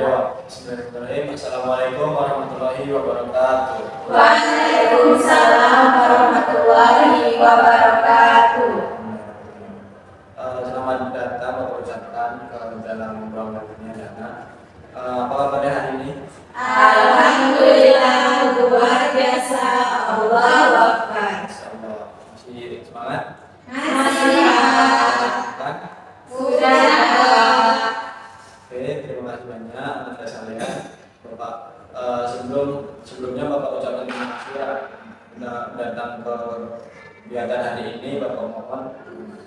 Bismillahirrahmanirrahim. Assalamualaikum warahmatullahi wabarakatuh. Waalaikumsalam warahmatullahi wabarakatuh. Selamat datang Bapak ucapkan ke dalam ruangan dunia dana. Apa kabarnya hari ini? Alhamdulillah luar biasa. Allahu Akbar. Insyaallah masih semangat? Masih. Sudah. Oke, terima kasih banyak anak sekalian. Bapak sebelumnya Bapak ucapkan terima kasih ya sudah datang ke kegiatan hari ini. Bapak mohon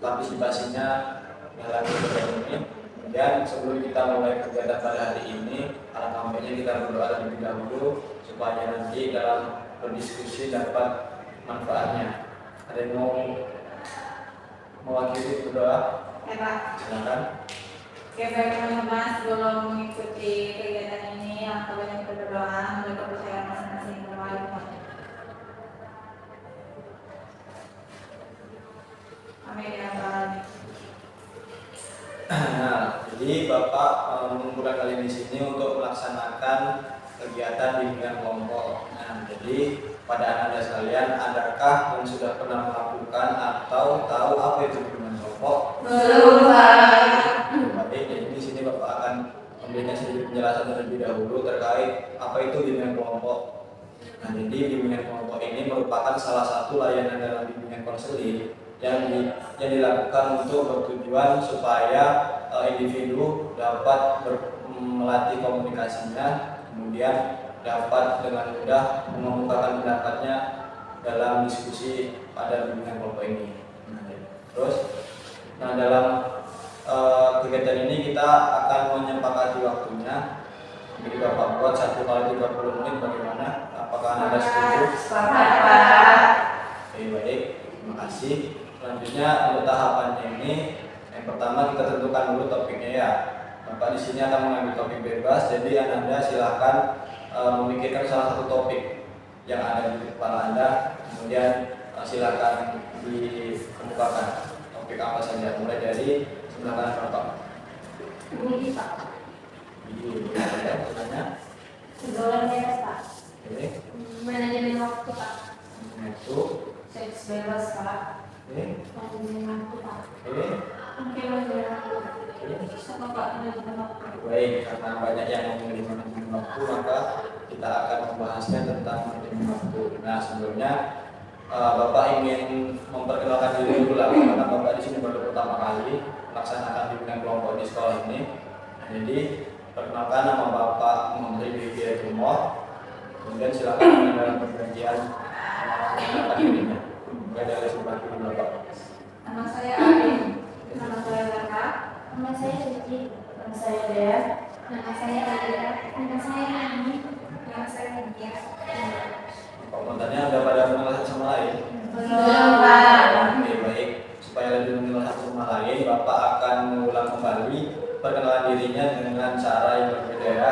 partisipasinya dalam kegiatan ini. Kemudian sebelum kita mulai kegiatan pada hari ini, alangkah baiknya kita berdoa terlebih dahulu supaya nanti dalam berdiskusi dapat manfaatnya. Ada yang mau mewakili berdoa? Ya Pak. Silakan. Oke, baik teman-teman, sebelum mengikuti kegiatan ini, alangkah baiknya kita berdoa menjaga kepercayaan masing-masing kepada Allah. Amin ya rabbal alamin. Nah, jadi Bapak mengumpulkan kalian di sini untuk melaksanakan kegiatan bimbingan kelompok. Nah, jadi pada anda sekalian, adakah yang sudah pernah melakukan atau tahu apa itu bimbingan kelompok? Belum, Pak. Baik, jadi di sini Bapak akan memberikan sedikit penjelasan terlebih dahulu terkait apa itu bimbingan kelompok. Nah, jadi bimbingan kelompok ini merupakan salah satu layanan dalam bimbingan konseling yang dilakukan untuk bertujuan supaya individu dapat melatih komunikasinya, kemudian dapat dengan mudah mengemukakan pendapatnya dalam diskusi pada bimbingan kelompok ini. Nah, dalam kegiatan ini kita akan menyepakati waktunya. Jadi Bapak buat 1 kali 30 menit bagaimana? Apakah Anda setuju? Sepakat, Pak. Oke, baik, terima kasih. Selanjutnya untuk tahapannya ini, yang pertama kita tentukan dulu topiknya ya. Bapak di sini akan mengambil topik bebas, jadi Anda silakan memikirkan salah satu topik yang ada di kepala Anda, kemudian silakan dikemukakan topik apa saja, mulai dari sebelah kanan Bapak. Ini Pak. Ini ya, pertanyaan. Pegawai beres Pak. Oke, Manajemen waktu Pak. itu. Seks bebas Pak. Oke, Manajemen waktu Pak. oke. Oke, manajemen waktu. Sama Pak manajemen waktu. Baik, karena banyak yang memilih manajemen waktu, maka kita akan membahasnya tentang manajemen waktu. Nah, sebelumnya Bapak ingin memperkenalkan diri dulu lah, karena Bapak di sini baru pertama kali melaksanakan bimbingan kelompok di sekolah ini. Jadi, perkenalkan nama Bapak Muhammad Hidayatullah. Kemudian silakan dalam pergantian mengenalkan dirinya. Mulai dari sebelah kiri Bapak. Nama saya Arin. Nama saya Laka. Nama saya Suci. Nama saya Dea. Nama saya Adira. Nama saya Ani. Nama saya Lydia. Komentarnya ada pada mengenal satu sama lain. Belum Pak. Oke, baik. Supaya lebih mengenal satu sama lain, Bapak akan mengulang kembali perkenalan dirinya dengan cara yang berbeda ya.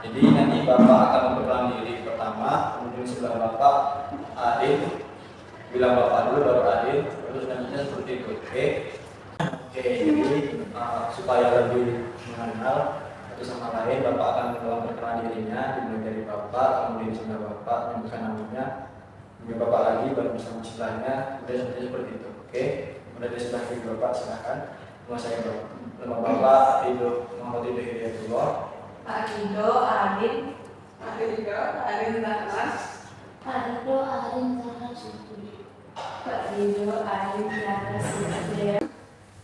Jadi nanti Bapak akan memperkenalkan diri pertama, kemudian sebelah Bapak Adin, bilang Bapak dulu baru Adin, terus nantinya seperti itu. Oke. Oke, jadi supaya lebih mengenal satu sama lain, Bapak akan mengulang perkenalan dirinya, dimulai dari Bapak, kemudian sebelah Bapak menyebutkan namanya, kemudian Bapak lagi baru bersama sebelahnya, kemudian seperti itu. Oke, mulai dari sebelah kiri Bapak silakan. Nama Bapak Ridho Muhammad Hidayatullah. Pak Ridho Arin. Pak Ridho Arin Zahra. Pak Ridho Arin Zahra Suci. Pak Ridho Arin Zahra Suci.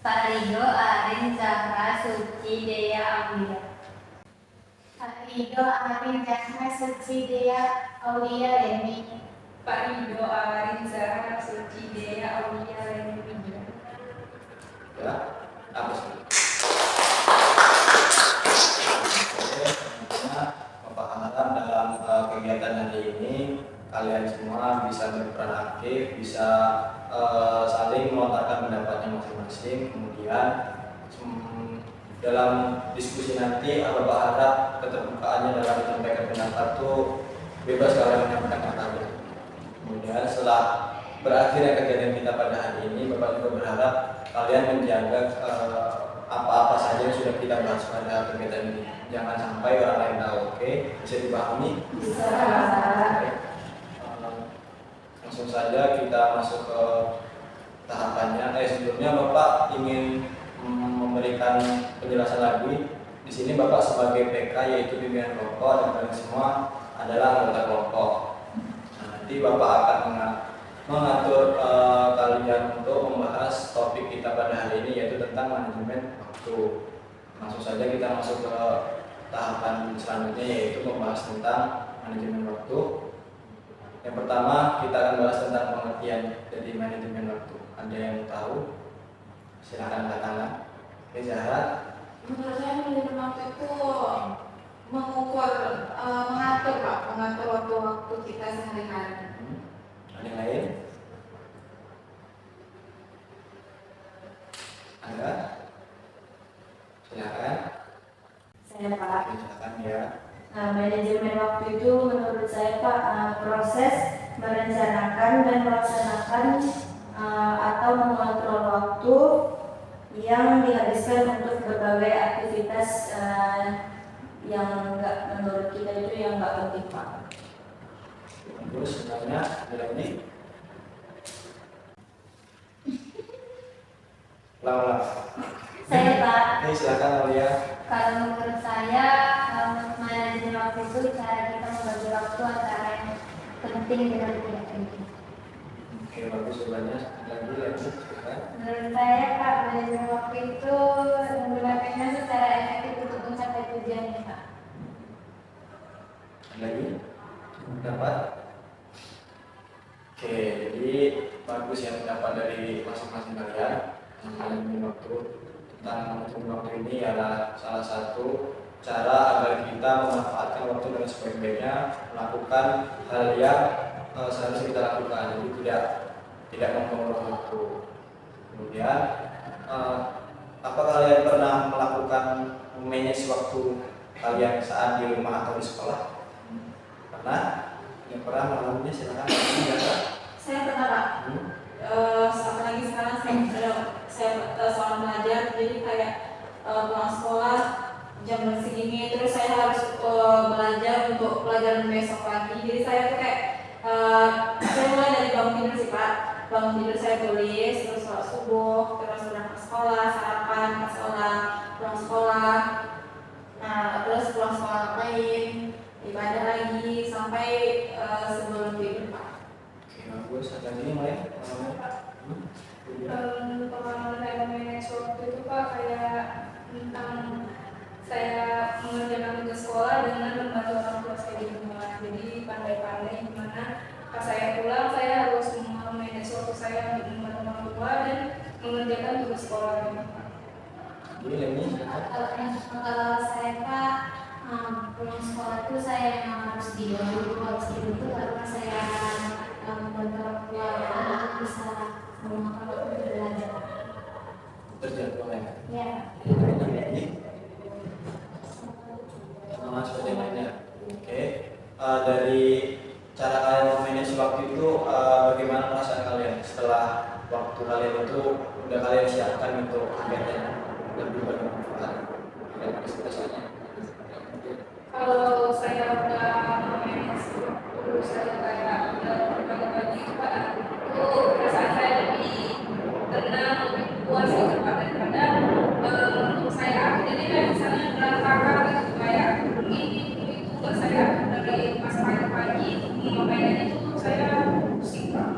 Pak Ridho Arin Zahra Suci Dea Aulia. Pak Ridho Arin Zahra Suci Dea Aulia Demi. Pak Ridho Arin Zahra Suci Dea Aulia Leni. Ya, apa sih? Bapak harap dalam kegiatan hari ini kalian semua bisa berperan aktif, bisa saling melontarkan pendapatnya masing-masing. Kemudian dalam diskusi nanti Bapak harap keterbukaannya dalam menyampaikan pendapat itu bebas kalian menyampaikan kata-kata. Kemudian setelah berakhirnya kegiatan kita pada hari ini, Bapak juga berharap kalian menjaga apa-apa saja saja yang sudah kita bahas pada kegiatan ini. Jangan sampai orang lain tahu. Oke, bisa dipahami? Bisa. Oke. Langsung saja kita masuk ke tahapannya. Sebelumnya Bapak ingin memberikan penjelasan lagi. Di sini Bapak sebagai PK yaitu pimpinan kelompok dan kalian semua adalah anggota kelompok. Nah, nanti Bapak akan mengatur kalian untuk membahas topik kita pada hari ini yaitu tentang manajemen waktu. Langsung saja kita masuk ke tahapan selanjutnya yaitu membahas tentang manajemen waktu. Yang pertama kita akan bahas tentang pengertian dari manajemen waktu. Ada yang tahu? Silakan angkat tangan. Oke, Zahra. Menurut saya manajemen waktu itu mengatur Pak, mengatur waktu-waktu kita sehari-hari. Ada yang lain? Ada? Silakan. Saya Pak. Silakan ya. Manajemen waktu itu menurut saya Pak proses merencanakan dan melaksanakan atau mengontrol waktu yang dihabiskan untuk berbagai aktivitas yang menurut kita itu yang nggak penting Pak. Terus sebenarnya ada ini. Ulang. Saya Pak. Ini silakan Aulia. Kalau menurut saya manajemen waktu itu cara kita membagi waktu antara yang penting dengan tidak penting. Oke, bagus jawabannya. Lagi, silakan. Menurut saya Pak, manajemen waktu itu menggunakannya secara efektif untuk mencapai tujuannya Pak. Lagi? Dapat? Oke, jadi bagus ya pendapat dari masing-masing kalian. Manajemen waktu, tentang manajemen waktu ini adalah salah satu cara agar kita memanfaatkan waktu dengan sebaik-baiknya, melakukan hal yang seharusnya kita lakukan, jadi tidak membuang waktu. Kemudian, apa kalian pernah melakukan manage waktu kalian saat di rumah atau di sekolah? Pernah? Yang pernah mengalaminya silakan. Saya pernah Pak. Apalagi sekarang saya seorang pelajar, jadi kayak pulang sekolah jam segini, terus saya harus belajar untuk pelajaran besok lagi. Jadi saya tuh kayak saya mulai dari bangun tidur sih Pak. Bangun tidur saya tulis, terus sholat subuh, terus berangkat sekolah, sarapan, ke sekolah, pulang sekolah. Nah, terus pulang sekolah ngapain, ibadah lagi sampai sebelum tidur Pak. Oke, bagus. Ada lagi yang lain? Pengalaman saya manage waktu itu Pak kayak tentang saya mengerjakan tugas sekolah dengan membantu orang tua saya di rumah. Jadi pandai-pandai gimana pas saya pulang saya harus manage waktu saya untuk membantu orang tua dan mengerjakan tugas sekolah. Kalau saya Pak pulang sekolah itu saya yang harus tidur itu karena saya membantu orang tua untuk bisa menggunakan waktu belajar. Terjadwal ya. Ya. Sama seperti yang lainnya. Oke. Dari cara kalian memanage waktu itu, bagaimana perasaan kalian setelah waktu kalian itu udah kalian siapkan untuk kegiatan lebih bermanfaat? Perasaan. Kalau saya udah manage waktu saya kayak udah berbagi-bagi Pak, itu perasaan saya lebih tenang, lebih puas gitu Pak daripada untuk saya. Jadi kayak misalnya berantakan gitu kayak ini itu buat saya dari pas pagi-pagi ngapain aja itu saya pusing Pak.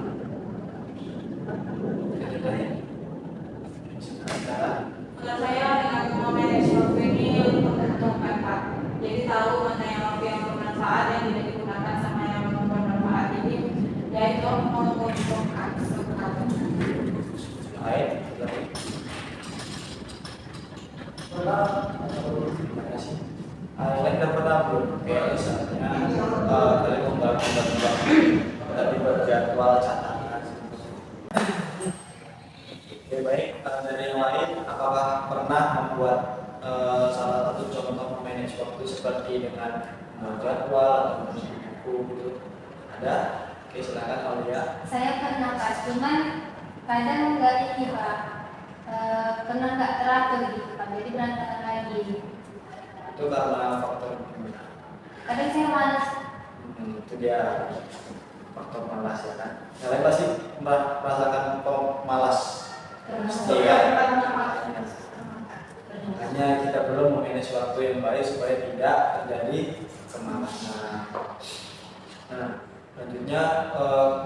Menurut saya dengan memanage waktu ini menguntungkan Pak. Jadi tahu mana yang waktu yang bermanfaat yang tidak digunakan sama yang bermanfaat. Jadi ya itu menguntungkan sekali. Lain? Terima kasih. Lain udah pernah belum? Kayak misalnya kalian membangun tapi berjadwal catatan. Oke, baik. Dari yang lain, apakah pernah membuat salah satu contoh manage waktu seperti dengan jadwal atau buku gitu? Ada? Oke, silakan Aulia. Saya pernah Pak, cuman kadang nggak ini Pak, pernah nggak teratur gitu Pak. Jadi berantakan lagi. Itu karena faktor gimana? Kadang saya malas. Itu dia faktor malas ya kan. Yang lain pasti merasakan malas. Iya. Hanya kita perlu memanage waktu yang baik supaya tidak terjadi kemalasan. Nah, selanjutnya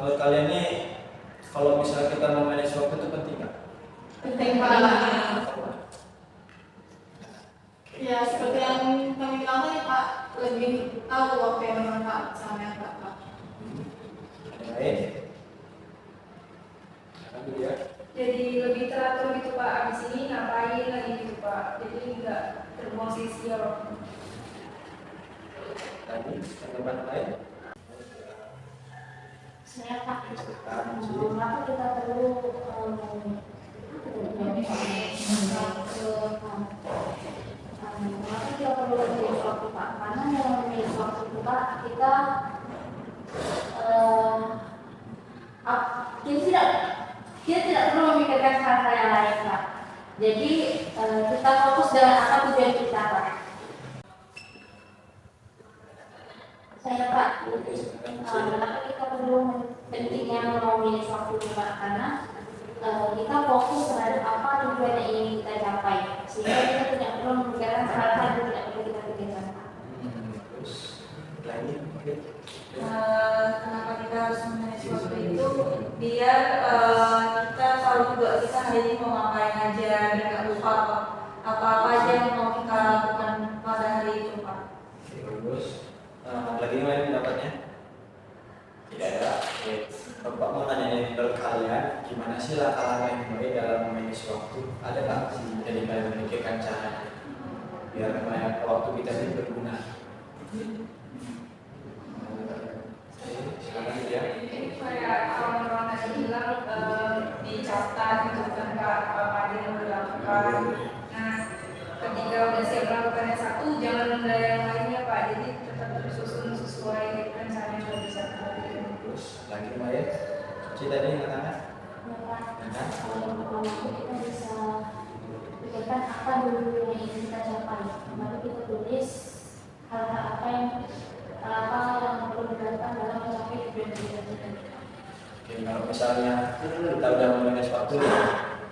menurut kalian ini kalau misalnya kita memanage waktu itu penting nggak? Penting banget. Ya seperti yang kami bilang tadi Pak, lebih tahu waktu yang bermanfaat sama yang enggak Pak. Yang lain? Akan dia. Jadi lebih teratur gitu Pak, abis ini ngapain lagi gitu Pak, jadi nggak terbuang sia-sia waktu. Lagi, tanggapan lain? Saya Pak, Kami mengapa kita perlu mengapa kita perlu memilih waktu Pak? Karena dalam memilih waktu itu Pak, kita tidak perlu memikirkan hal-hal yang lain Pak. Jadi kita fokus dengan apa tujuan kita Pak. Saya Pak, kenapa kita perlu pentingnya memilih waktu itu Pak? Karena kita fokus terhadap apa tujuan yang ingin kita capai, sehingga kita tidak perlu memikirkan hal-hal yang tidak perlu kita pikirkan Pak. Terus lagi, oke. Kenapa kita harus memanage waktu itu biar kita tahu juga kita hari ini mau ngapain aja dan nggak lupa apa-apa aja yang mau kita lakukan pada hari itu Pak. Oke, bagus. Lagi yang lain pendapatnya? Tidak ada. Oke. Bapak mau nanya nih, menurut kalian gimana sih langkah-langkah yang baik dalam memanage waktu? Ada nggak sih? Jadi kalian memikirkan caranya biar waktu kita ini berguna. Silakan ya. Ini kayak orang-orang tadi bilang dicatat gitu kan Pak, apa aja yang udah dilakukan. Nah, ketika udah siap melakukannya satu, jangan nunda yang lainnya Pak, jadi tetap tersusun sesuai rencana yang udah bisa terjadi. Terus lagi Maya, Cici tadi yang katakan? Kalau yang pertama itu kita bisa pikirkan apa dulu yang ingin kita capai, lalu kita tulis hal-hal apa yang perlu dilakukan dalam mencapai tujuan kita. Oke, kalau misalnya kita udah memanage waktu,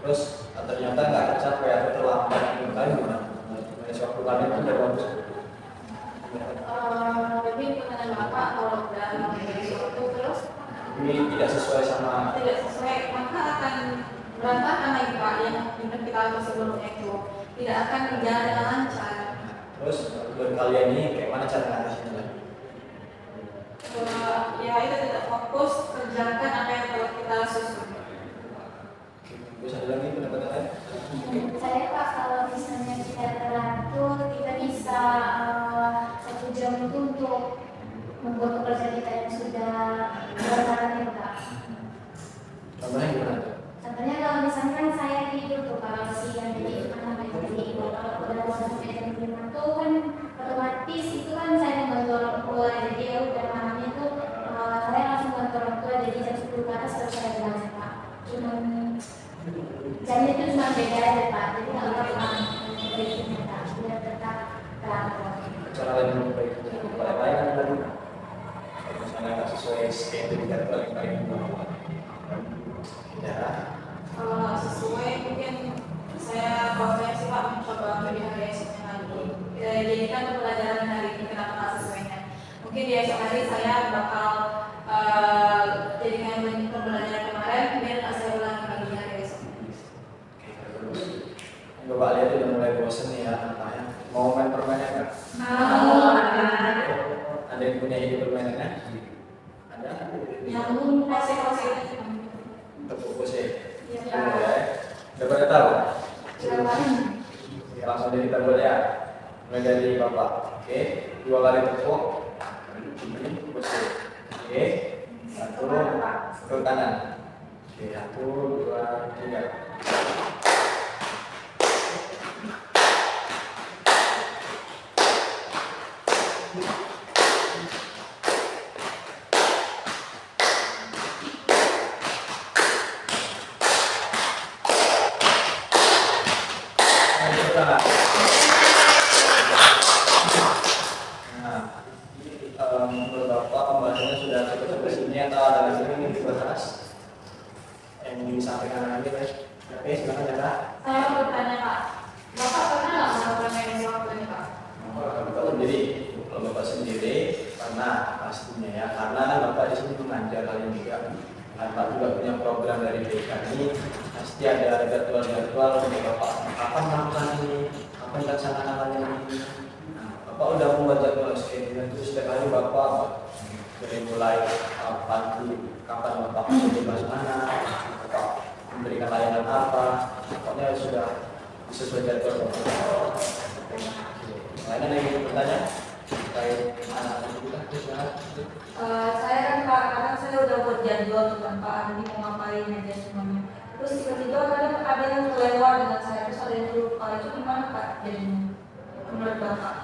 terus ternyata nggak tercapai atau terlambat, itu kalian gimana? Manage waktu kalian itu udah bagus. Lebih pertanyaan Bapak kalau udah memanage waktu terus Ini tidak sesuai sama. tidak sesuai maka akan berantakan lagi Pak yang benar kita lakukan sebelumnya itu tidak akan berjalan dengan lancar. Terus buat kalian ini kayak mana cara ngatasinnya lagi? Ya itu tidak fokus kerjakan apa yang telah kita susun. Terus ada lagi pendapat lain? Saya Pak, kalau misalnya kita teratur, kita bisa 1 jam itu untuk membuat pekerjaan kita yang sudah berantakan Pak. Contohnya gimana tuh? Contohnya kalau misalkan saya tidur tuh kalau siang jadi kalau udah mau sampai jam 5 tuh kan otomatis itu kan saya membantu orang tua, jadi ya udah malamnya tuh saya langsung bantu orang tua, jadi jam 10 ke atas harus saya belajar Pak. Cuman jamnya itu cuma beda aja Pak, jadi nggak apa-apa memperbaikinya Pak, biar tetap teratur. Cara lain yang baik, paling baik kan belum. Kalau misalnya nggak sesuai schedule kita paling baik tidak. Kalau nggak sesuai mungkin kalau saya sih Pak mencoba untuk di hari esoknya lagi. Jadikan pembelajaran hari ini kenapa nggak sesuainya. Mungkin di esok hari saya bakal jadikan pembelajaran kemarin biar nggak saya ulangi lagi di hari esok. Oke, terus. Bapak lihat udah mulai bosen nih ya nampaknya. Mau main permainan nggak? Ada yang punya ide permainannya? Ada? Nyambung pose-pose itu. Tepuk pose. Iya. Ya. Udah pada tahu? Silakan. Oke, langsung dari kita boleh ya. Mulai dari Bapak. Oke, 2 kali tepuk. Ini pose. Oke. 1 ke kanan. Oke, 1, 2, 3. Nah, menurut Bapak pembahasannya sudah cukup sampai sini atau ada lagi yang ingin dibahas yang ingin disampaikan lagi, Pak? Oke, silakan ya, Kak. Saya mau bertanya Pak, Bapak pernah nggak melakukan manage waktu ini Pak? Bapak sendiri, kalau Bapak sendiri pernah pastinya ya, karena kan Bapak di sini mengajar kalian juga. Bapak juga punya program dari BK ini, pasti ada jadwal-jadwal untuk Bapak kapan melakukan ini, kapan dilaksanakan hal ini. Nah, Bapak udah membuat jadwal schedule itu setiap hari Bapak dari mulai pagi, kapan Bapak bebas mana, Bapak memberikan layanan apa, pokoknya sudah sesuai jadwal Bapak. Lainnya ada yang bertanya? Terkait anak-anak kita, silakan. Saya kan kadang-kadang saya udah buat jadwal tuh kan Pak, nanti mau ngapain aja semuanya. Terus tiba-tiba kadang ada yang kelewat dengan saya, terus ada yang lupa, itu gimana Pak jadinya? Menurut Bapak?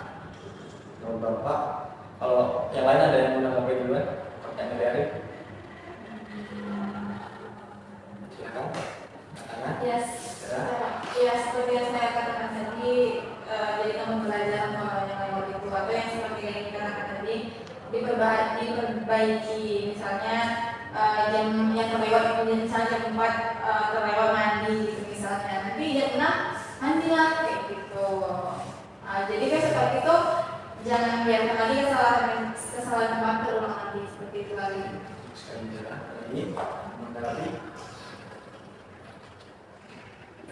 Menurut Bapak, kalau yang lain ada yang mau menanggapi duluan? Pertanyaan dari Arif? Silakan. Katakan. Yes. Ya, seperti yang saya katakan tadi, jadi kamu belajar yang lain itu atau yang seperti yang kita katakan tadi diperbaiki, misalnya jam yang terlewat misalnya jam 4 terlewat mandi gitu misalnya, nanti jam 6 mandi lah kayak gitu. Jadi kayak seperti itu, jangan biarkan lagi kesalahan tempat terulang lagi seperti itu lagi. Sekali jalan ini menanggapi.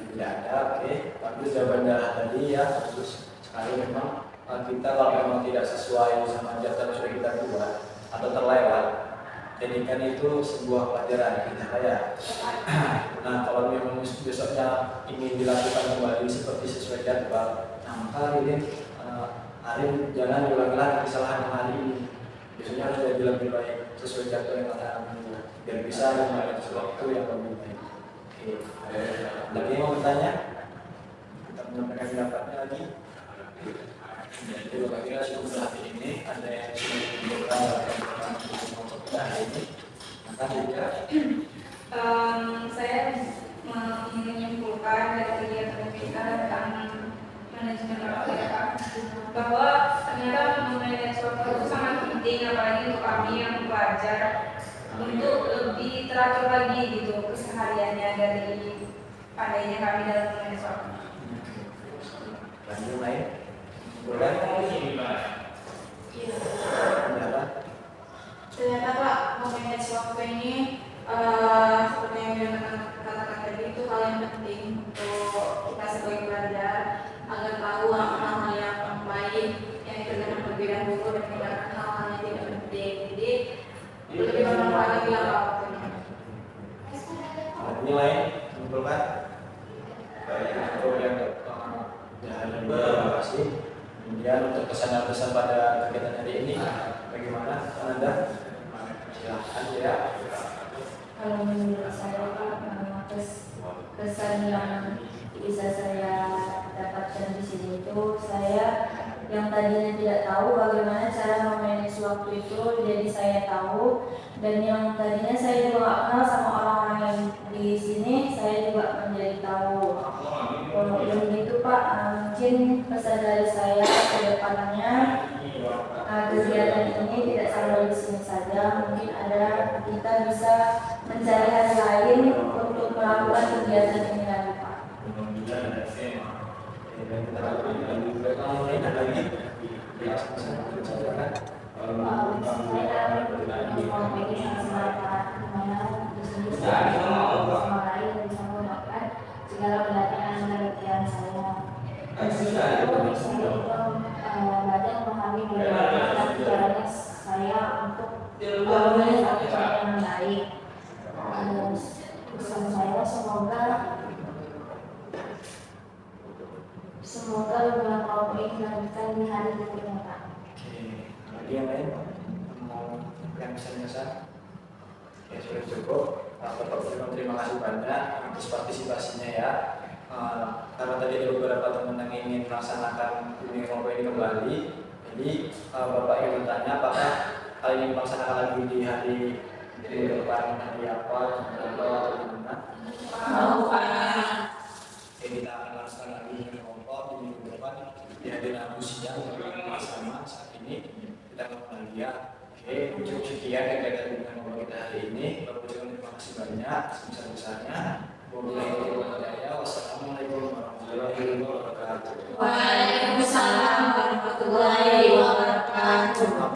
Tidak ada, oke. Bagus jawaban darah tadi ya, bagus sekali memang. Kita kalau memang tidak sesuai sama jadwal yang sudah kita buat atau terlewat, jadikan itu sebuah pelajaran kita ya. Nah, kalau memang besoknya ingin dilakukan kembali seperti sesuai jadwal, nah maka ini hari jangan diulangi lagi kesalahan yang hari ini. Biasanya harus jadi lebih baik sesuai jadwal yang kita buat, biar bisa memiliki waktu yang lebih baik. Oke, lagi yang mau bertanya? Kita menyampaikan pendapatnya lagi. Jadi Bapak kira cukup hari ini ada yang sudah menunjukkan untuk hari ini. Maka juga Saya ingin menyimpulkan dari kegiatan kita tentang manajemen waktu ya Pak, bahwa ternyata memanage waktu itu sangat penting, apalagi untuk kami yang pelajar, untuk lebih teratur lagi gitu kesehariannya dari pandainya kami dalam memanage waktu. lanjut lain. Boleh? Iya. Pendapat? Ternyata Pak, memanage waktu ini seperti yang katakan tadi itu hal yang penting untuk kita sebagai pelajar agar tahu hal-hal yang baik yang dikerjakan terlebih dahulu dan meninggalkan hal-hal yang tidak penting. Jadi lebih bermanfaat lagi lah Pak waktunya. Ini lain, menyimpulkan? Baik, untuk yang terima kasih. Kemudian untuk kesan-kesan pada kegiatan hari ini, bagaimana Anda? Silahkan ya. Kalau menurut saya Pak, kesan yang bisa saya dapatkan di sini itu, saya yang tadinya tidak tahu bagaimana cara memanage waktu itu, jadi saya tahu. Dan yang tadinya saya juga nggak kenal sama orang-orang yang di sini, saya juga menjadi tahu. Dan begitu Pak, mungkin pesan dari saya ke depannya, kegiatan ini tidak sampai di sini saja. Mungkin kita bisa mencari hari lain untuk melakukan kegiatan ini lagi Pak. Kita lakukan kalau lain ada lagi? Ya, Saya mau bikin kesempatan dimana di sini semua lain bisa menggunakan segala pelatihan saya. Dan saya belajar memahami bagaimana caranya saya untuk menulis apa yang baik. Pesan saya semoga beberapa waktu ini dilanjutkan di hari berikutnya Pak. Oke, lagi yang lain mau yang pesan-pesan? Ya sudah cukup. Bapak terima kasih banyak atas partisipasinya ya. Karena tadi ada beberapa teman yang ingin melaksanakan dunia kelompok ini kembali, jadi Bapak ingin bertanya apakah hal ini melaksanakan lagi di hari depan, hari apa, atau gimana? Oke, kita akan laksanakan lagi dunia kelompok di minggu depan di hari Rabu siang sama saat ini kita kembali ya. Oke, cukup sekian kegiatan dengan ngobrol kita hari ini. Bapak ucapkan terima kasih banyak sebesar-besarnya. Wassalamualaikum warahmatullahi wabarakatuh. Waalaikumsalam warahmatullahi wabarakatuh.